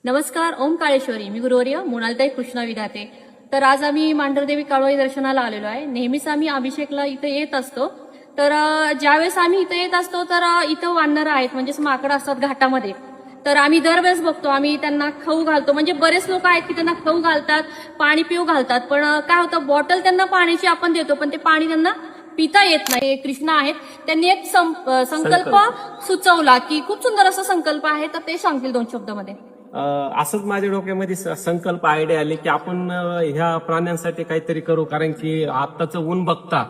नमस्कार, ओम काळेश्वरी. मी गुरुवर्य मोनालताई कृष्णा विधाते. तर आज आम्ही मांढरदेवी काळोळी दर्शनाला आलेलो आहे. नेहमीच आम्ही अभिषेकला इथे येत असतो. तर ज्यावेळेस आम्ही इथे येत असतो तर इथं वानरं आहेत, म्हणजेच माकडं असतात घाटामध्ये. तर आम्ही दरवेळेस बघतो, आम्ही त्यांना खाऊ घालतो. म्हणजे बरेच लोक आहेत की त्यांना खाऊ घालतात, पाणी पिऊ घालतात. पण काय होतं, बॉटल त्यांना पाण्याची आपण देतो, पण ते पाणी त्यांना पिता येत नाही. कृष्णा आहेत, त्यांनी एक संकल्प सुचवला की खूप सुंदर असा संकल्प आहे, तर ते सांगतील 2 शब्दामध्ये. असंच माझ्या डोक्यामध्ये संकल्प आयडिया आली की आपण ह्या प्राण्यांसाठी काहीतरी करू. कारण की आत्ताचं ऊन बघता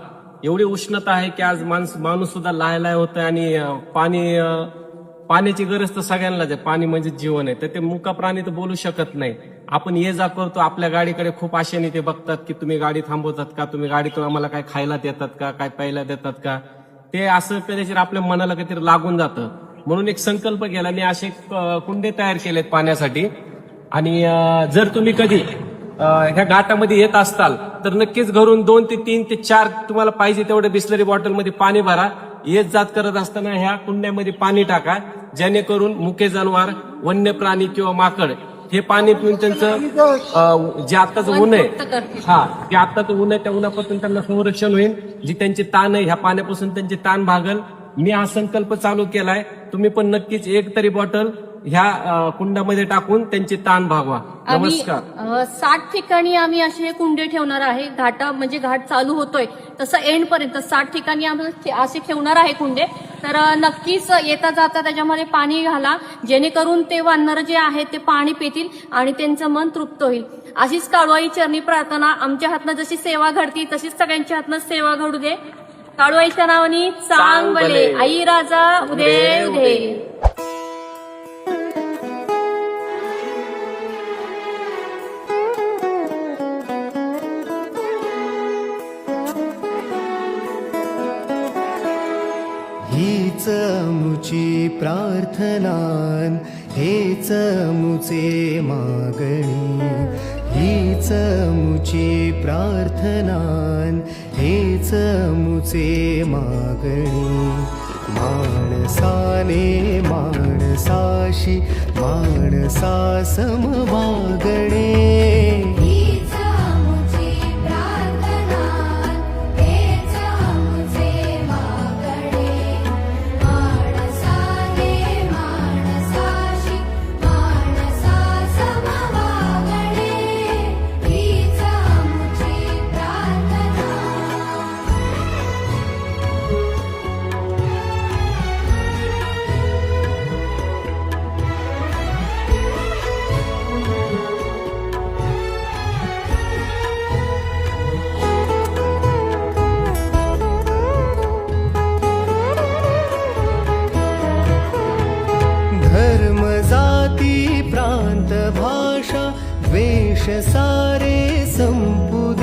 एवढी उष्णता आहे की आज माणूस सुद्धा लाय होत आणि पाण्याची गरज तर सगळ्यांनाच आहे. पाणी म्हणजे जीवन आहे. तर ते मुका प्राणी तर बोलू शकत नाही. आपण ये जा करतो, आपल्या गाडीकडे खूप आशेने ते बघतात की तुम्ही गाडी थांबवतात का, तुम्ही गाडीतून आम्हाला काय खायला देतात का, काय प्यायला देतात का. ते असं कदाचित आपल्या मनाला काहीतरी लागून जातं. म्हणून एक संकल्प केला आणि असे कुंडे तयार केलेत पाण्यासाठी. आणि जर तुम्ही कधी ह्या घाटामध्ये येत असताल तर नक्कीच घरून 2 ते 3 ते 4 तुम्हाला पाहिजे तेवढे बिस्लरी बॉटलमध्ये पाणी भरा. येत जात करत असताना ह्या कुंड्यामध्ये पाणी टाका, जेणेकरून मुके जनावर, वन्य प्राणी किंवा माकड हे पाणी पिऊन त्यांचं जे आत्ताचं ऊन आहे, जे आत्ताचं ऊन आहे त्या उन्हापासून त्यांना संरक्षण होईल. जी त्यांची ताण आहे ह्या पाण्यापासून त्यांची ताण भागल. मी हा संकल्प चालू केलाय. तुम्ही पण नक्कीच एक तरी बॉटल ह्या कुंडामध्ये टाकून त्यांची ताण भागवा. नमस्कार. 60 ठिकाणी आम्ही असे कुंडे ठेवणार आहे. म्हणजे घाट चालू होतोय तसं एंड पर्यंत 60 ठिकाणी आम्ही असे ठेवणार आहे कुंडे. तर नक्कीच येता जाता त्याच्यामध्ये पाणी घाला, जेणेकरून ते वानर जे आहेत ते पाणी पितील आणि त्यांचं मन तृप्त होईल. अशीच काळोळी चरणी प्रार्थना. आमच्या हातनं जशी सेवा घडती तशीच सगळ्यांच्या हातनं सेवा घडू दे. काळोळीच्या नावानी चांग भले, आई राजा उदे उदे. हीच मुची प्रार्थनान, हेच मुचे मागणी. हीच मुची प्रार्थनान, हेच मुचे मागणी. माणसाने माणसाशी माणसा समवागणे. धर्म जाती प्रांत भाषा द्वेष सारे संपू